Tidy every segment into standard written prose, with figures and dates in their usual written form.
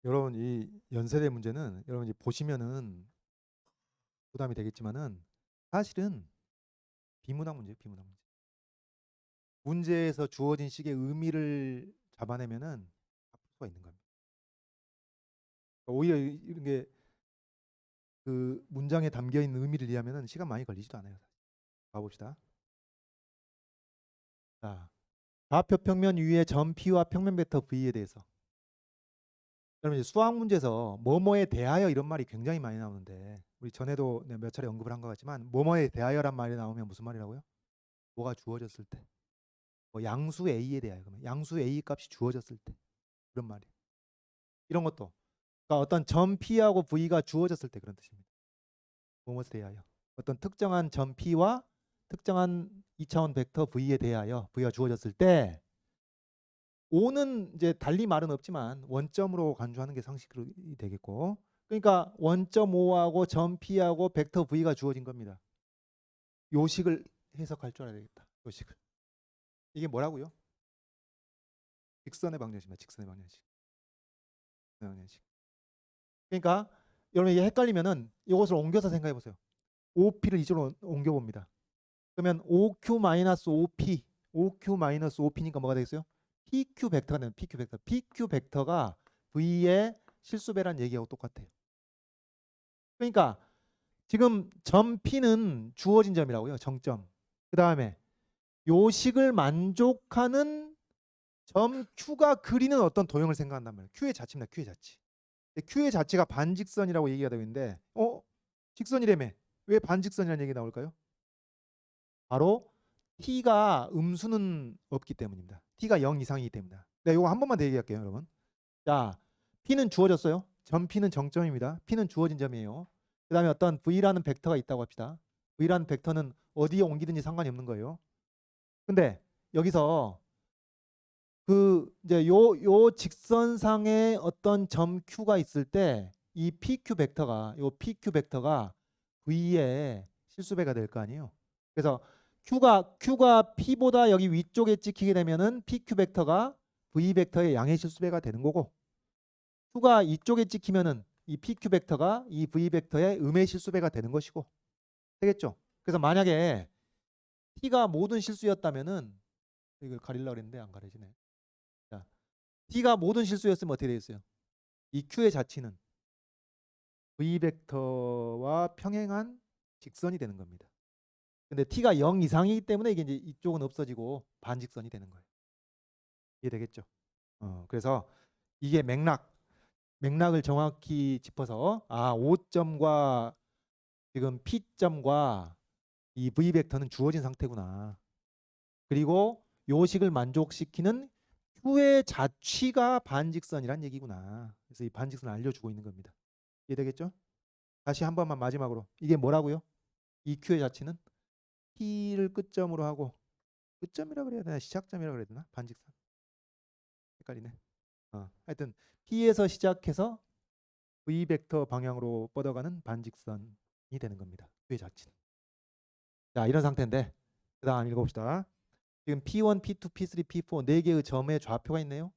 여러분 이 연세대 문제는 여러분 이제 보시면은 부담이 되겠지만은 사실은 비문학 문제예요, 비문학 문제. 문제에서 주어진 식의 의미를 잡아내면은 다 풀 수가 있는 겁니다. 오히려 이런 게 그 문장에 담겨 있는 의미를 이해하면은 시간 많이 걸리지도 않아요. 봐봅시다. 자, 좌표 평면 위의 점 P와 평면 벡터 V에 대해서. 여러분 이제 수학 문제에서 뭐뭐에 대하여 이런 말이 굉장히 많이 나오는데 우리 전에도 몇 차례 언급을 한 것 같지만 뭐뭐에 대하여란 말이 나오면 무슨 말이라고요? 뭐가 주어졌을 때. 뭐 양수 A에 대하여 그러면 양수 A 값이 주어졌을 때 그런 말이에요. 이런 것도 그러니까 어떤 점 P하고 V가 주어졌을 때 그런 뜻입니다. 뭐뭐에 대하여 어떤 특정한 점 P와 특정한 2차원 벡터 V에 대하여 V가 주어졌을 때 O는 이제 달리 말은 없지만 원점으로 간주하는 게 상식이 되겠고 그러니까 원점 O하고 점 P하고 벡터 V가 주어진 겁니다. 요식을 해석할 줄 알아야 되겠다. 요식을. 이게 뭐라고요? 직선의 방정식입니다. 직선의 방정식. 방정식. 그러니까 여러분 이게 헷갈리면은 이것을 옮겨서 생각해 보세요. OP를 이쪽으로 옮겨 봅니다. 그러면 OQ-OP, OQ-OP니까 뭐가 되겠어요? PQ 벡터가 되는 PQ 벡터. PQ 벡터가 V의 실수배란 얘기하고 똑같아요. 그러니까 지금 점 P는 주어진 점이라고요. 정점. 그 다음에 요식을 만족하는 점 Q가 그리는 어떤 도형을 생각한단 말이에요. Q의 자체입니다. Q의 자체. Q의 자체가 반직선이라고 얘기가 되고 있는데 직선이라며 왜 반직선이라는 얘기 나올까요? 바로 T가 음수는 없기 때문입니다. T가 0 이상이기 때문이다. 네, 이거 한 번만 더 얘기할게요, 여러분. 자, P는 주어졌어요. 점 P는 정점입니다. P는 주어진 점이에요. 그 다음에 어떤 V라는 벡터가 있다고 합시다. V라는 벡터는 어디에 옮기든지 상관이 없는 거예요. 근데 여기서 그 이제 요 직선상에 어떤 점 Q가 있을 때 이 PQ 벡터가 V의 실수배가 될 거 아니에요. 그래서 Q가 P보다 여기 위쪽에 찍히게 되면은 PQ 벡터가 V 벡터의 양의 실수배가 되는 거고 Q가 이쪽에 찍히면은 이 PQ 벡터가 이 V 벡터의 음의 실수배가 되는 것이고 되겠죠. 그래서 만약에 T가 모든 실수였다면은 이걸 가리려고 했는데 안 가려지네. 자, T가 모든 실수였으면 어떻게 되겠어요? 이 Q의 자치는 V 벡터와 평행한 직선이 되는 겁니다. 근데 T가 0 이상이기 때문에 이게 이제 이쪽은 없어지고 반직선이 되는 거예요. 이해되겠죠? 그래서 이게 맥락을 정확히 짚어서 5점과 지금 P점과 이 V 벡터는 주어진 상태구나. 그리고 요식을 만족시키는 Q의 자취가 반직선이란 얘기구나. 그래서 이 반직선을 알려주고 있는 겁니다. 이해되겠죠? 다시 한 번만 마지막으로. 이게 뭐라고요? 이 Q의 자취는 P를 끝점으로 하고 끝점이라 그래야 되나 시작점이라 그래야 되나? 반직선. 헷갈리네. 하여튼 P에서 시작해서 V 벡터 방향으로 뻗어가는 반직선이 되는 겁니다. Q의 자취는. 자, 이런 상태인데 그다음 읽어봅시다. 지금 P1, P2, P3, P4 네 개의 점의 좌표가 있네요.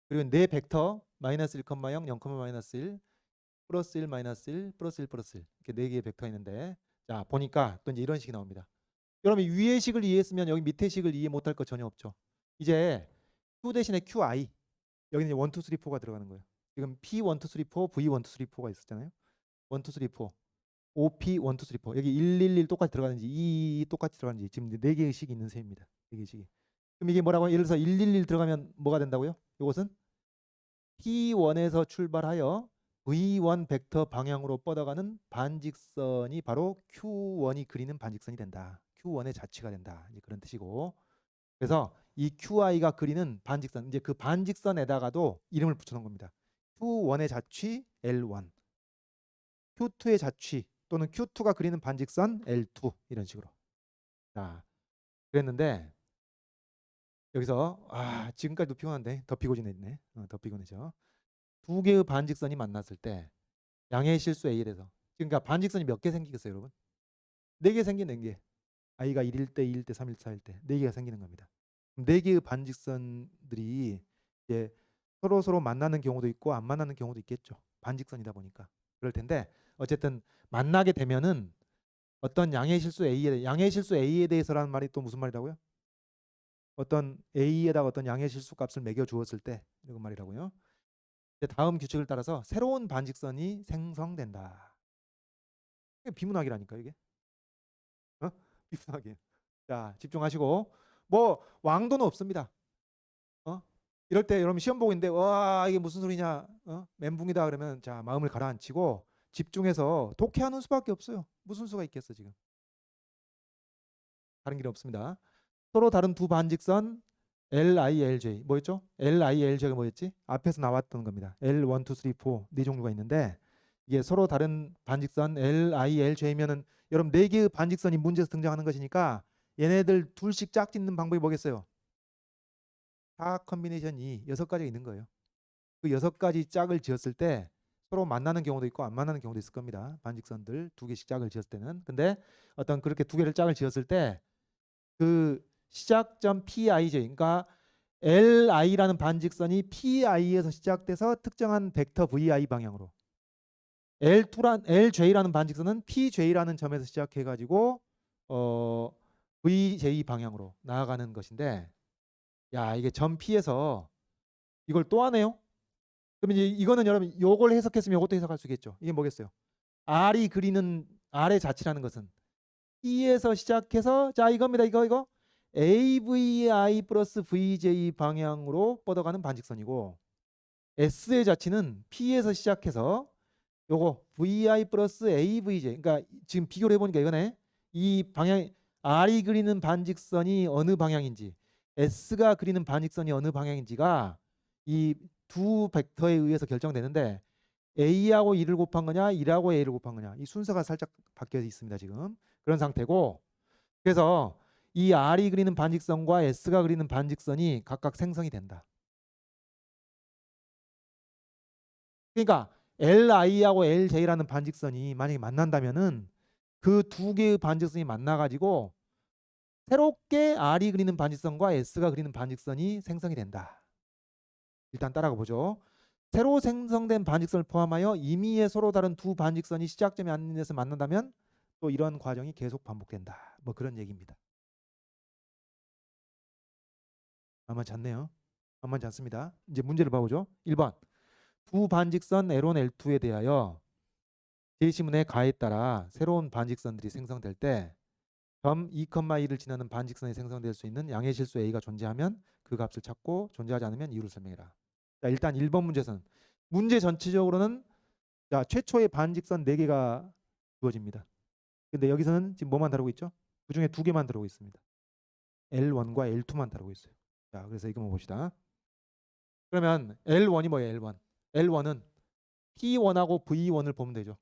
그리고 네 벡터 마이너스 1, 0, 0, 마이너스 1, 플러스 1, 마이너스 1, 플러스 1, 플러스 1 이렇게 네 개의 벡터가 있는데 자 보니까 또 이제 이런 식이 나옵니다. 여러분 위의 식을 이해했으면 여기 밑의 식을 이해 못할 거 전혀 없죠. 이제 Q 대신에 QI 여기는 이제 1, 2, 3, 4가 들어가는 거예요. 지금 P 1, 2, 3, 4, V 1, 2, 3, 4가 있었잖아요. 1, 2, 3, 4 OP 1, 2, 3, 4 여기 1, 1, 1 똑같이 들어가는지 2 똑같이 들어가는지 지금 네 개의 식이 있는 셈입니다. 네 개의 식이. 그럼 이게 뭐라고? 예를 들어서 1, 1, 1 들어가면 뭐가 된다고요? 이것은 P1에서 출발하여 V1 벡터 방향으로 뻗어가는 반직선이 바로 Q1이 그리는 반직선이 된다. Q1의 자취가 된다. 이제 그런 뜻이고. 그래서 이 QI가 그리는 반직선, 이제 그 반직선에다가도 이름을 붙여놓은 겁니다. Q1의 자취 L1, Q2의 자취 또는 Q2가 그리는 반직선 L2 이런 식으로. 자, 그랬는데 여기서 지금까지도 피곤한데 더 피곤해지네. 더 피곤해져. 두 개의 반직선이 만났을 때 양의 실수 A에 대해서 그러니까 반직선이 몇 개 생기겠어요, 여러분? 네 개 생기는 게 i가 1일 때, 2일 때, 3일 때, 4일 때 네 개가 생기는 겁니다. 네 개의 반직선들이 이제 서로 만나는 경우도 있고 안 만나는 경우도 있겠죠. 반직선이다 보니까. 그럴 텐데 어쨌든 만나게 되면은 어떤 양의 실수 A에 대해서라는 말이 또 무슨 말이라고요? 어떤 A에다가 어떤 양의 실수 값을 매겨 주었을 때 이런 말이라고요. 이제 다음 규칙을 따라서 새로운 반직선이 생성된다. 이게 비문학이라니까 이게. 어? 비문학이에요. 자, 집중하시고 뭐 왕도는 없습니다. 어? 이럴 때 여러분 시험 보고 있는데 와 이게 무슨 소리냐? 멘붕이다 그러면 자 마음을 가라앉히고 집중해서 독해하는 수밖에 없어요. 무슨 수가 있겠어 지금? 다른 길이 없습니다. 서로 다른 두 반직선 LILJ 뭐였죠? LILJ가 뭐였지? 앞에서 나왔던 겁니다. L1, 2, 3, 4 네 종류가 있는데 이게 서로 다른 반직선 LILJ면은 여러분 네 개의 반직선이 문제에서 등장하는 것이니까 얘네들 둘씩 짝 짓는 방법이 뭐겠어요? 다 컨비네이션이 6가지가 있는 거예요. 그 6가지 짝을 지었을 때 서로 만나는 경우도 있고 안 만나는 경우도 있을 겁니다. 반직선들 2개씩 짝을 지었을 때는. 근데 어떤 그렇게 2개를 짝을 지었을 때 그 시작점 PIJ 그러니까 LI라는 반직선이 PI에서 시작돼서 특정한 벡터 VI 방향으로 LJ라는 반직선은 PJ라는 점에서 시작해 가지고 VJ 방향으로 나아가는 것인데 야 이게 점 P에서 이걸 또 하네요. 그럼 이제 이거는 여러분 요걸 해석했으면 이것도 해석할 수 있겠죠. 이게 뭐겠어요? R이 그리는 R의 자치라는 것은 P에서 시작해서 자 이겁니다. 이거 AVI 플러스 VJ 방향으로 뻗어가는 반직선이고 S의 자치는 P에서 시작해서 요거 VI 플러스 AVJ 그러니까 지금 비교를 해보니까 이거네. 이 방향 R이 그리는 반직선이 어느 방향인지 S가 그리는 반직선이 어느 방향인지가 이 두 벡터에 의해서 결정되는데 A하고 2를 곱한 거냐 1하고 A를 곱한 거냐 이 순서가 살짝 바뀌어 있습니다. 지금 그런 상태고 그래서 이 R이 그리는 반직선과 S가 그리는 반직선이 각각 생성이 된다. 그러니까 LI하고 LJ라는 반직선이 만약에 만난다면은 그 두 개의 반직선이 만나가지고 새롭게 R이 그리는 반직선과 S가 그리는 반직선이 생성이 된다. 일단 따라가 보죠. 새로 생성된 반직선을 포함하여 임의의 서로 다른 두 반직선이 시작점이 아닌 데서 만난다면 또 이런 과정이 계속 반복된다. 뭐 그런 얘기입니다. 만만치 않네요. 만만치 않습니다. 이제 문제를 봐보죠. 1번 두 반직선 L1, L2에 대하여 제시문의 가에 따라 새로운 반직선들이 생성될 때 점 2,2를 지나는 반직선이 생성될 수 있는 양의 실수 A가 존재하면 그 값을 찾고 존재하지 않으면 이유를 설명해라. 자, 일단 1번 문제선 문제 전체적으로는 자, 최초의 반직선 4개가 주어집니다. 근데 여기서는 지금 뭐만 다루고 있죠? 그중에 2개만 다루고 있습니다. L1과 L2만 다루고 있어요. 자, 그래서 이거 봅시다. 그러면 L1이 뭐예요? L1. L1은 P1하고 V1을 보면 되죠.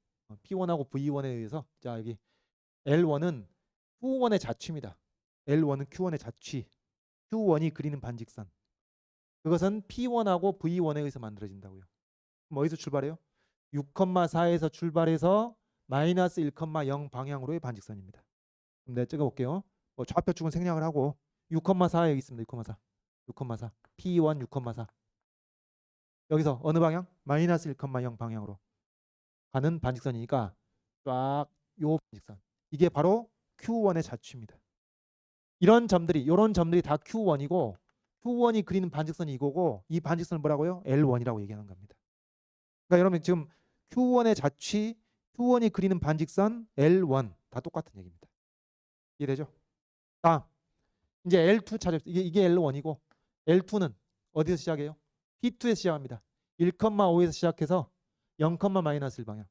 P1하고 V1에 의해서 자, 여기 L1은 Q1의 자취입니다. L1은 Q1의 자취. Q1이 그리는 반직선. 그것은 P1하고 V1에 의해서 만들어진다고요. 그럼 어디서 출발해요? 6,4에서 출발해서 마이너스 1,0 방향으로의 반직선입니다. 그럼 내가 찍어볼게요. 좌표축은 생략을 하고 6,4 여기 있습니다. 6,4. 6,4. P1 6,4. 여기서 어느 방향? 마이너스 1,0 방향으로 가는 반직선이니까 쫙 요 반직선. 이게 바로 Q1의 자취입니다. 이런 점들이 다 Q1이고 Q1이 그리는 반직선이 이거고 이 반직선을 뭐라고요? L1이라고 얘기하는 겁니다. 그러니까 여러분 지금 Q1의 자취, Q1이 그리는 반직선 L1 다 똑같은 얘기입니다. 이해되죠? 다음 이제 L2 찾읍시다. 이게 L1이고 L2는 어디서 시작해요? P2에서 시작합니다. 1,5에서 시작해서 0,-1 방향.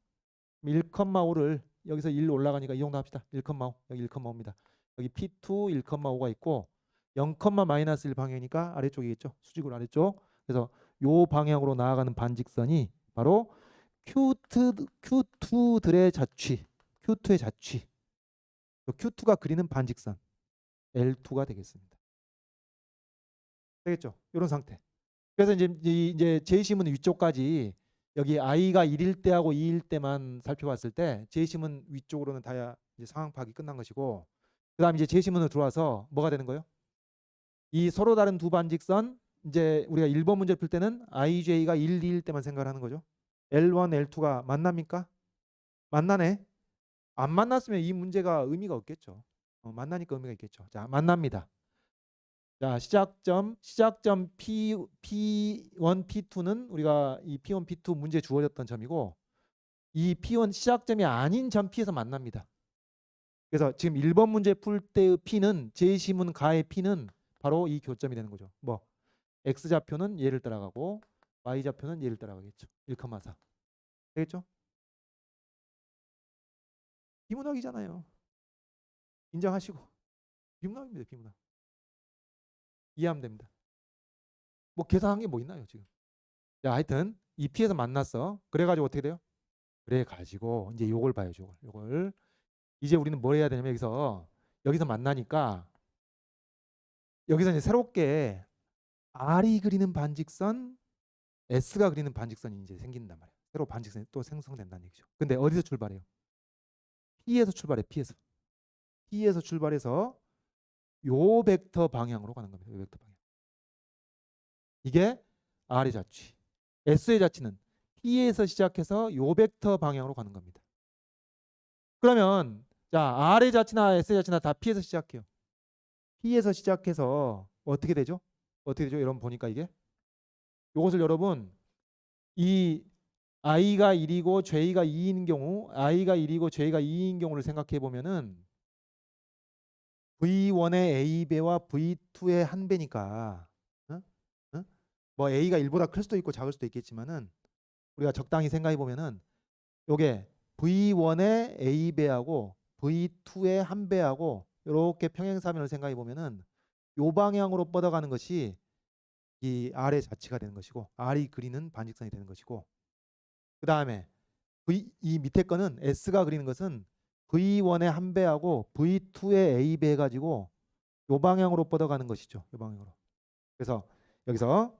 1,5를 여기서 1로 올라가니까 이 정도 합시다. 1,5 여기 1,5입니다. 여기 P2 1,5가 있고 0,-1 방향이니까 아래쪽이겠죠. 수직으로 아래쪽. 그래서 요 방향으로 나아가는 반직선이 바로 Q2들의 자취. Q2의 자취. Q2가 그리는 반직선 L2가 되겠습니다. 되겠죠? 이런 상태. 그래서 이제 제시문 위쪽까지 여기 i가 1일 때하고 2일 때만 살펴봤을 때 제시문 위쪽으로는 다 이제 상황 파악이 끝난 것이고 그다음 이제 제시문으로 들어와서 뭐가 되는 거예요? 이 서로 다른 두 반직선 이제 우리가 1번 문제를 풀 때는 ij가 1, 2일 때만 생각을 하는 거죠. L1, L2가 만납니까? 만나네. 안 만났으면 이 문제가 의미가 없겠죠. 만나니까 의미가 있겠죠. 자, 만납니다. 자, 시작점 P1, P2는 우리가 이 P1, P2 문제 주어졌던 점이고 이 P1 시작점이 아닌 점 P에서 만납니다. 그래서 지금 1번 문제 풀 때의 P는 제시문 가의 P는 바로 이 교점이 되는 거죠. 뭐 X좌표는 얘를 따라가고 Y좌표는 얘를 따라가겠죠. 1,4 되겠죠? 비문학이잖아요. 인정하시고 비문학입니다. 비문학. 이해하면 됩니다. 뭐 계산한 게 뭐 있나요 지금? 자, 하여튼 이 P에서 만났어. 그래가지고 어떻게 돼요? 그래가지고 이제 요걸 봐야죠. 요걸 이제 우리는 뭘 해야 되냐면 여기서 만나니까 여기서 이제 새롭게 R이 그리는 반직선, S가 그리는 반직선이 이제 생긴단 말이에요. 새로 반직선이 또 생성된다는 얘기죠. 근데 어디서 출발해요? P에서 출발해. P에서 출발해서 요 벡터 방향으로 가는 겁니다. 요 벡터 방향. 이게 R의 자취. S의 자취는 P에서 시작해서 요 벡터 방향으로 가는 겁니다. 그러면 자, R의 자취나 S의 자취나 다 P에서 시작해요. P에서 시작해서 어떻게 되죠? 어떻게 되죠? 여러분 보니까 이게 이것을 여러분 이 i가 1이고 j가 2인 경우 i가 1이고 j가 2인 경우를 생각해 보면은 v1의 a배와 v2의 한 배니까 뭐 a가 1보다 클 수도 있고 작을 수도 있겠지만은 우리가 적당히 생각해 보면은 요게 v1의 a배하고 v2의 한 배하고 이렇게 평행사면을 생각해 보면은 요 방향으로 뻗어가는 것이 이 R의 자치가 되는 것이고 R이 그리는 반직선이 되는 것이고 그 다음에 이 밑에 거는 S가 그리는 것은 V1의 한 배하고 V2의 A배 해가지고 요 방향으로 뻗어가는 것이죠. 요 방향으로. 그래서 여기서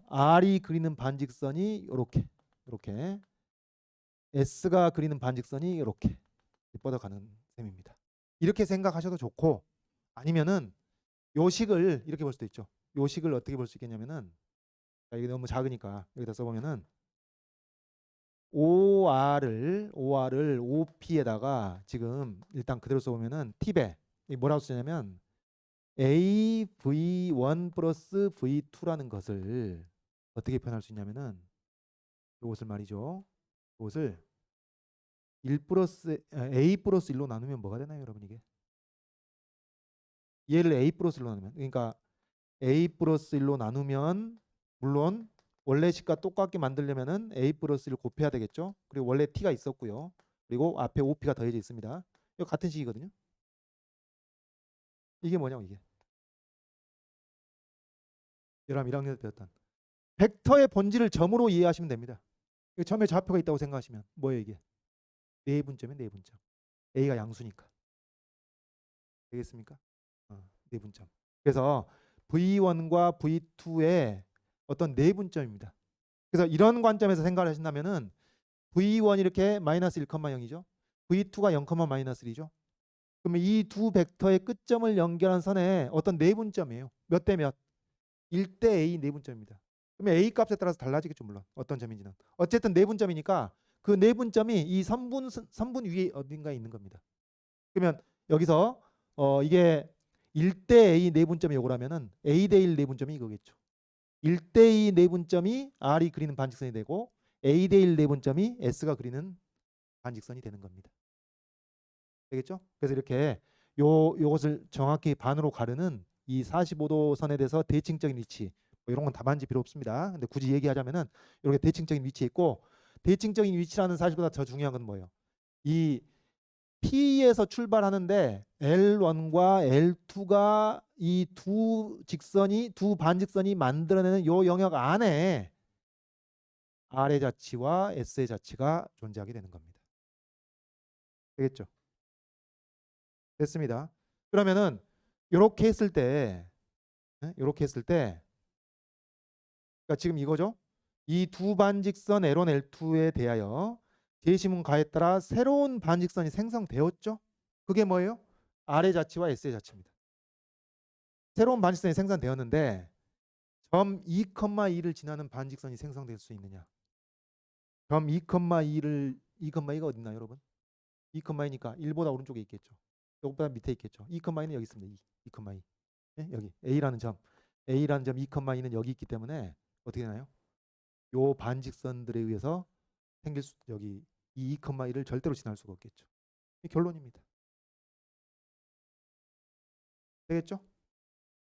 R이 그리는 반직선이 이렇게 S가 그리는 반직선이 이렇게 뻗어가는 셈입니다. 이렇게 생각하셔도 좋고 아니면은 요 식을 이렇게 볼 수도 있죠. 요 식을 어떻게 볼 수 있겠냐면은 이게 너무 작으니까 여기다 써보면은 OR을 OP에다가 지금 일단 그대로 써보면은 T배 뭐라고 쓰냐면 AV1 플러스 V2라는 것을 어떻게 표현할 수 있냐면은 이것을 말이죠. 이것을 1 플러스 A 플러스 1로 나누면 뭐가 되나요, 여러분 이게? 얘를 A 플러스 1로 나누면 그러니까 A 플러스 1로 나누면 물론 원래 식과 똑같게 만들려면은 A 플러스 1 곱해야 되겠죠. 그리고 원래 T가 있었고요. 그리고 앞에 OP가 더해져 있습니다. 이거 같은 식이거든요. 이게 뭐냐고 이게. 여러분 1학년 때 배웠던 벡터의 본질을 점으로 이해하시면 됩니다. 점에 좌표가 있다고 생각하시면 뭐예요 이게? 네분점이에요. 네분점. A가 양수니까. 되겠습니까? 네분점. 그래서 V1과 V2의 어떤 네분점입니다. 그래서 이런 관점에서 생각을 하신다면은 V1 이렇게 마이너스 1,0이죠. V2가 0, 마이너스 1이죠. 그러면 이 두 벡터의 끝점을 연결한 선에 어떤 네분점이에요. 몇 대 몇? 1대 A 네분점입니다. 그러면 A 값에 따라서 달라지겠죠. 물론 어떤 점인지는. 어쨌든 네분점이니까 그 네분점이 이 선분 위에 어딘가에 있는 겁니다. 그러면 여기서 이게 1대 A 네분점이 요거라면은 A 대 1 네분점이 이거겠죠. 1대 2 네분점이 R이 그리는 반직선이 되고 A 대 1 네분점이 S가 그리는 반직선이 되는 겁니다. 되겠죠? 그래서 이렇게 요것을 정확히 반으로 가르는 이 45도 선에 대해서 대칭적인 위치 뭐 이런 건 답안지 필요 없습니다. 근데 굳이 얘기하자면은 이렇게 대칭적인 위치에 있고 대칭적인 위치라는 사실보다 더 중요한 건 뭐예요? 이 P에서 출발하는데 L1과 L2가 이 두 반직선이 만들어내는 요 영역 안에 R의 자치와 S의 자치가 존재하게 되는 겁니다. 되겠죠? 됐습니다. 그러면은 이렇게 했을 때 그러니까 지금 이거죠. 이 두 반직선 L1, L2에 대하여 제시문 가에 따라 새로운 반직선이 생성되었죠. 그게 뭐예요? R의 자치와 S의 자치입니다. 새로운 반직선이 생성되었는데 점 2,2를 지나는 반직선이 생성될 수 있느냐? 점 2,2를 2,2가 어디 있나요, 여러분? 2,2니까 1보다 오른쪽에 있겠죠. 이것보다 밑에 있겠죠. 2,2는 여기 있습니다. 2,2. 네? 여기 A라는 점 2,2는 여기 있기 때문에 어떻게 되나요? 요 반직선들에 의해서 생길 수, 여기 이 2,1을 절대로 지날 수가 없겠죠. 이 결론입니다. 되겠죠?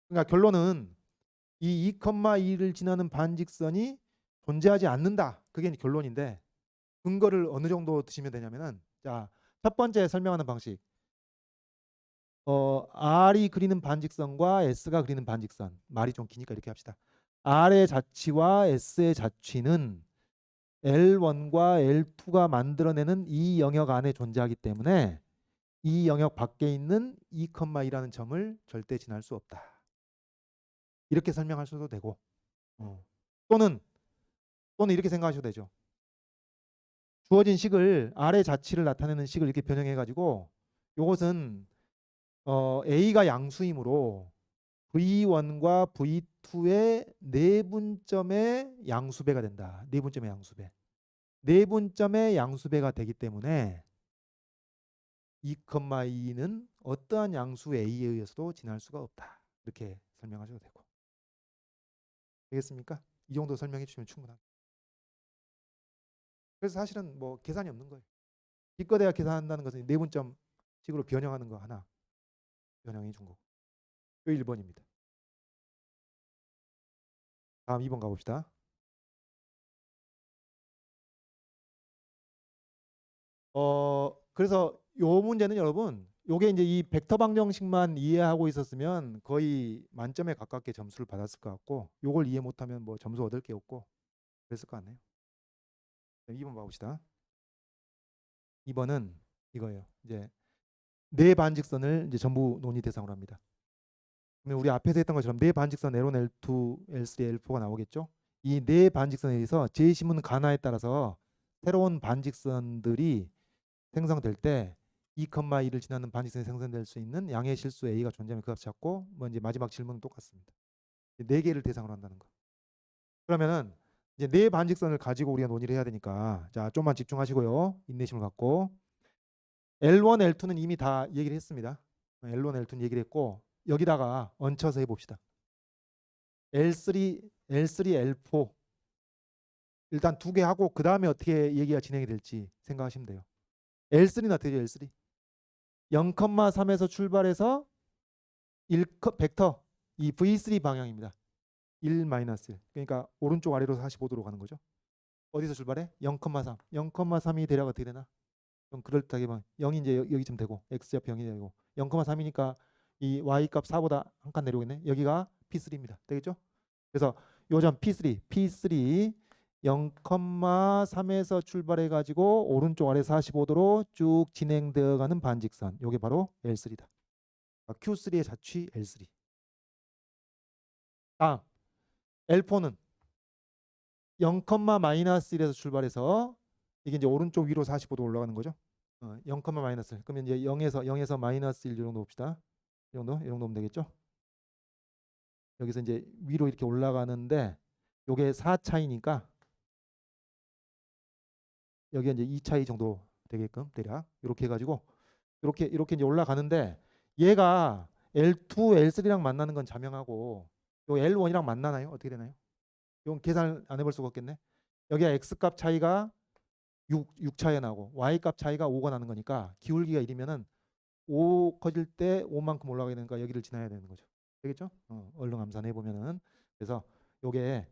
그러니까 결론은 이 2,2를 지나는 반직선이 존재하지 않는다. 그게 결론인데 근거를 어느 정도 드시면 되냐면은 자, 첫 번째 설명하는 방식. R이 그리는 반직선과 S가 그리는 반직선. 말이 좀 기니까 이렇게 합시다. R의 자취와 S의 자취는 L1과 L2가 만들어내는 이 영역 안에 존재하기 때문에 이 영역 밖에 있는 2,2라는 점을 절대 지날 수 없다. 이렇게 설명할 수도 되고 또는 이렇게 생각하셔도 되죠. 주어진 식을 R의 자취를 나타내는 식을 이렇게 변형해 가지고 이것은 A가 양수이므로 V1과 V2의 내분점의 양수배가 된다. 내분점의 양수배. 내분점의 양수배가 되기 때문에 2,2는 어떠한 양수 A에 의해서도 지날 수가 없다. 이렇게 설명하셔도 되고. 되겠습니까? 이 정도 설명해 주시면 충분합니다. 그래서 사실은 뭐 계산이 없는 거예요. 기껏해야 계산한다는 것은 내분점 식으로 변형하는 거 하나 변형해 준 거고. 이 1번입니다. 다음 2번 가봅시다. 그래서 요 문제는 여러분 요게 이제 이 벡터 방정식만 이해하고 있었으면 거의 만점에 가깝게 점수를 받았을 것 같고 요걸 이해 못하면 뭐 점수 얻을 게 없고 그랬을 것 같네요. 2번 봐봅시다. 2번은 이거예요. 이제 네 반직선을 이제 전부 논의 대상으로 합니다. 그러면 우리 앞에서 했던 것처럼 네 반직선 L1, L2, L3, L4가 나오겠죠. 이 네 반직선에 의해서 제시문 가나에 따라서 새로운 반직선들이 생성될 때 2,2를 지나는 반직선이 생성될 수 있는 양의 실수 A가 존재하면 그 값 찾고 뭐 이제 마지막 질문은 똑같습니다. 네 개를 대상으로 한다는 거. 그러면은 이제 네 반직선을 가지고 우리가 논의를 해야 되니까 자 좀만 집중하시고요. 인내심을 갖고 L1, L2는 이미 다 얘기를 했습니다. L1, L2는 얘기를 했고 여기다가 얹혀서 해봅시다. L3, L4 일단 두 개 하고 그 다음에 어떻게 얘기가 진행이 될지 생각하시면 돼요. L3는 어떻게 돼요? L3 0,3에서 출발해서 1 벡터 이 V3 방향입니다. 1-1 그러니까 오른쪽 아래로 45도로 가는 거죠. 어디서 출발해? 0,3 0,3이 대략 어떻게 되나? 좀 그럴듯하게 봐. 0이 이제 여기쯤 되고 x좌표 0이 되고 0,3이니까 이 y값 4보다 한 칸 내려오겠네. 여기가 P3입니다. 되겠죠? 그래서 요점 P3 0,3에서 출발해 가지고 오른쪽 아래 45도로 쭉 진행되어 가는 반직선. 요게 바로 L3다. Q3의 자취 L3. 다음 L4는 0,-1에서 출발해서 이게 이제 오른쪽 위로 45도 올라가는 거죠. 0, 마이너스. 그러면 이제 0에서 마이너스 1 정도 봅시다. 이 정도 오면 되겠죠? 여기서 이제 위로 이렇게 올라가는데 요게 4차이니까 여기가 이제 2차이 정도 되게끔 대략 이렇게 해가지고 이렇게 이제 올라가는데 얘가 L2, L3랑 만나는 건 자명하고 요 L1이랑 만나나요? 어떻게 되나요? 이건 계산 안 해볼 수가 없겠네. 여기가 X값 차이가 6 차이가 나고 Y값 차이가 5가 나는 거니까 기울기가 1이면은 5 커질 때 5만큼 올라가게 되니까 여기를 지나야 되는 거죠. 되겠죠? 얼른 암산해 보면은 그래서 요게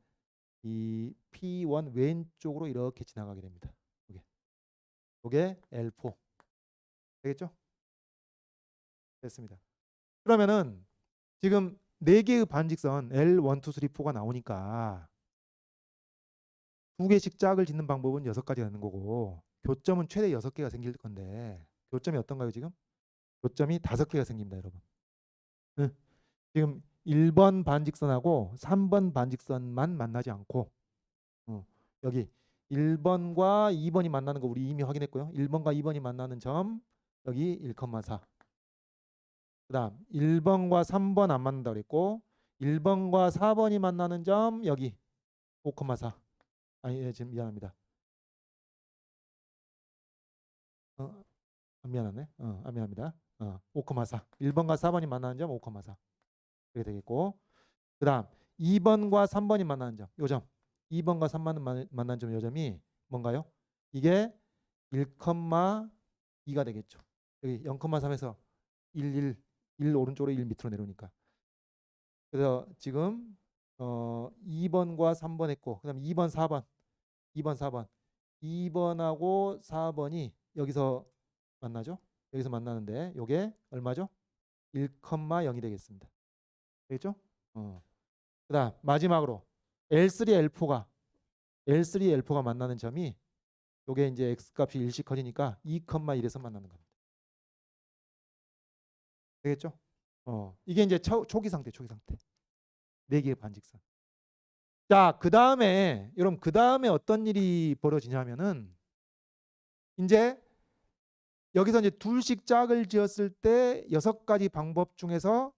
이 P1 왼쪽으로 이렇게 지나가게 됩니다. 요게 L4 되겠죠? 됐습니다. 그러면은 지금 4개의 반직선 L1, 2, 3, 4가 나오니까 2개씩 짝을 짓는 방법은 6가지가 되는 거고 교점은 최대 6개가 생길 건데 교점이 어떤가요 지금? 교점이 5개가 생깁니다 여러분. 응. 지금 1번 반직선하고 3번 반직선만 만나지 않고 여기 1번과 2번이 만나는 거 우리 이미 확인했고요. 1번과 2번이 만나는 점 여기 1,4 그다음 1번과 3번 안 만난다 그랬고 1번과 4번이 만나는 점 여기 5,4. 아니 예, 지금 미안합니다. 미안하네. 미안합니다. 5,4. 1번과 4번이 만나는 점 5,4. 이렇게 되겠고 그다음 2번과 3번이 만나는 점. 요 점. 2번과 3번은 만나는 점 요 점이 뭔가요? 이게 1,2가 되겠죠. 여기 0,3에서 1 오른쪽으로 1 밑으로 내려오니까. 그래서 지금 2번과 3번 했고 그다음 2번 4번 2번 4번 2번하고 4번이 여기서 만나죠. 여기서 만나는데 요게 얼마죠? 1,0이 되겠습니다. 되겠죠? 그다음 마지막으로 L3, L4가 만나는 점이 요게 이제 x 값이 1씩 커지니까 2,1에서 만나는 겁니다. 되겠죠? 이게 이제 초기 상태. 4개의 반직선. 자, 그다음에 여러분 그다음에 어떤 일이 벌어지냐면은 이제 여기서 이제 둘씩 짝을 지었을 때 6가지 방법 중에서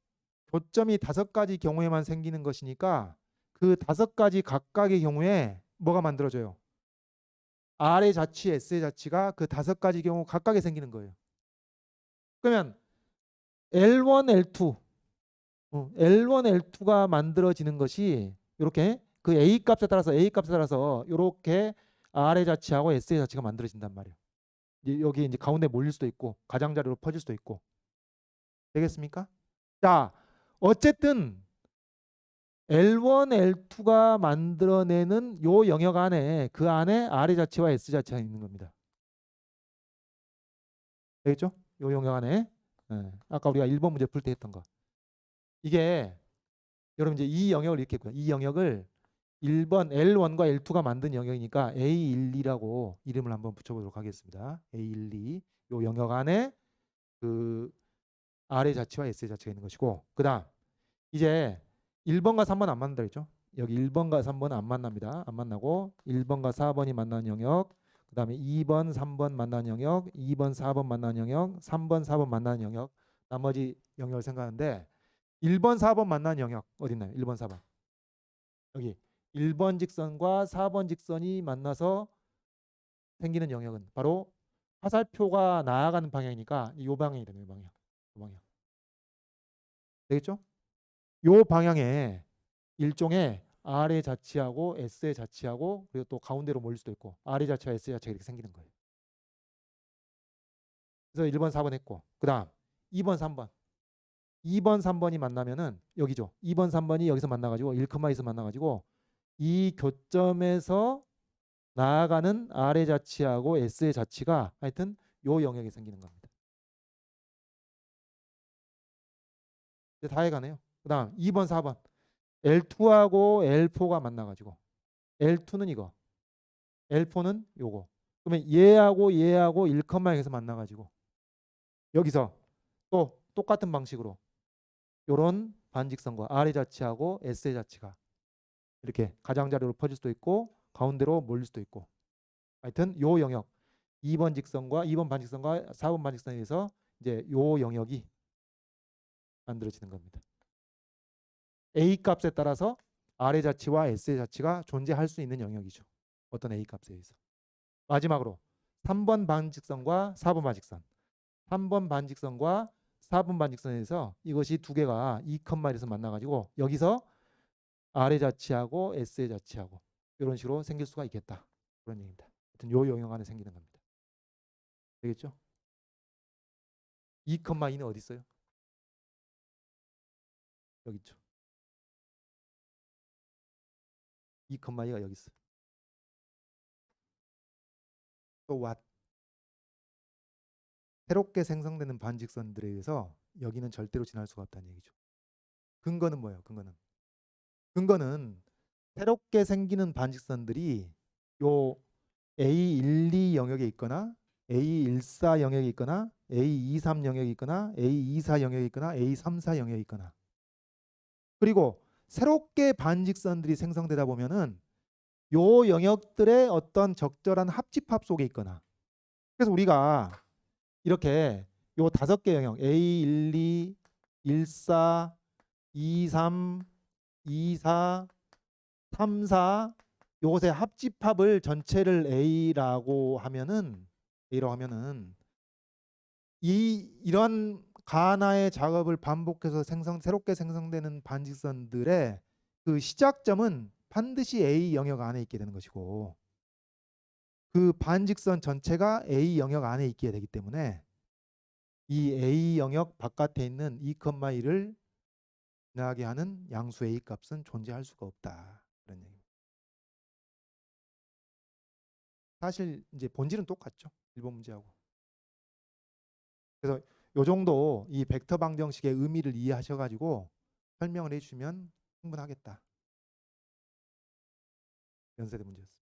교점이 5가지 경우에만 생기는 것이니까 그 5가지 각각의 경우에 뭐가 만들어져요? R의 자치, S의 자치가 그 5가지 경우 각각에 생기는 거예요. 그러면 L1, L2, L1, L2가 만들어지는 것이 이렇게 그 A 값에 따라서 이렇게 R의 자치하고 S의 자치가 만들어진단 말이에요. 여기 이제 가운데 몰릴 수도 있고 가장자리로 퍼질 수도 있고 되겠습니까? 자, 어쨌든 L1, L2가 만들어내는 요 영역 안에 그 안에 R의 자치와 S 자치가 있는 겁니다. 되겠죠? 요 영역 안에. 아까 우리가 1번 문제 풀 때 했던 거. 이게 여러분 이제 이 영역을 이렇게 했고요. 이 영역을 1번 L1과 L2가 만든 영역이니까 A12라고 이름을 한번 붙여보도록 하겠습니다. A12 요 영역 안에 그 R의 자치와 S의 자치가 있는 것이고 그다음 이제 1번과 3번 안 만난다 했죠. 여기 1번과 3번은 안 만납니다. 안 만나고 1번과 4번이 만나는 영역 그다음에 2번, 3번 만나는 영역 2번, 4번 만나는 영역 3번, 4번 만나는 영역 나머지 영역을 생각하는데 1번, 4번 만나는 영역 어디 있나요? 1번, 4번 여기 1번 직선과 4번 직선이 만나서 생기는 영역은 바로 화살표가 나아가는 방향이니까 이 방향이 되네요. 이 방향. 되겠죠? 요 방향에 일종의 R의 자치하고 S의 자치하고 그리고 또 가운데로 몰릴 수도 있고 R의 자치와 S의 자치가 이렇게 생기는 거예요. 그래서 1번, 4번 했고 그다음 2번, 3번 2번, 3번이 만나면은 여기죠. 2번, 3번이 여기서 만나가지고 1,2에서 만나가지고 이 교점에서 나아가는 R의 자치하고 S의 자치가 하여튼 요 영역에 생기는 겁니다. 이제 다 해가네요. 그다음 2번, 4번 L2하고 L4가 만나가지고 L2는 이거 L4는 요거 그러면 얘하고 1,0에서 만나가지고 여기서 또 똑같은 방식으로 요런 반직선과 R의 자치하고 S의 자치가 이렇게 가장자리로 퍼질 수도 있고 가운데로 몰릴 수도 있고 하여튼 요 영역 2번 직선과 2번 반직선과 4번 반직선에서 이제 요 영역이 만들어지는 겁니다. A 값에 따라서 R의 자치와 S의 자치가 존재할 수 있는 영역이죠. 어떤 A 값에 의해서. 마지막으로 3번 반직선과 4번 반직선 3번 반직선과 4번 반직선에서 이것이 두 개가 2,1에서 만나가지고 여기서 R의 자치하고 S의 자치하고 이런 식으로 생길 수가 있겠다. 그런 얘기입니다. 하여튼 요 영역 안에 생기는 겁니다. 되겠죠? 2,2는 어디 있어요? 여기 있죠. 2,2가 여기 있어요. 또 what? 새롭게 생성되는 반직선들에 의해서 여기는 절대로 지날 수가 없다는 얘기죠. 근거는 뭐예요? 근거는 새롭게 생기는 반직선들이 요 A12 영역에 있거나 A14 영역에 있거나 A23 영역에 있거나 A24 영역에 있거나 A34 영역에 있거나 그리고 새롭게 반직선들이 생성되다 보면은 요 영역들의 어떤 적절한 합집합 속에 있거나 그래서 우리가 이렇게 요 5개 영역 A12 14, 23, 24, 34 요것의 합집합을 전체를 A라고 하면은 이런 가나의 작업을 반복해서 새롭게 생성되는 반직선들의 그 시작점은 반드시 A 영역 안에 있게 되는 것이고 그 반직선 전체가 A 영역 안에 있게 되기 때문에 이 A 영역 바깥에 있는 2,1을 지나게 하는 양수 A 값은 존재할 수가 없다. 그런 얘기입니다. 사실 이제 본질은 똑같죠. 1번 문제하고. 그래서 요 정도 이 벡터 방정식의 의미를 이해하셔가지고 설명을 해주시면 충분하겠다. 연세대 문제였습니다.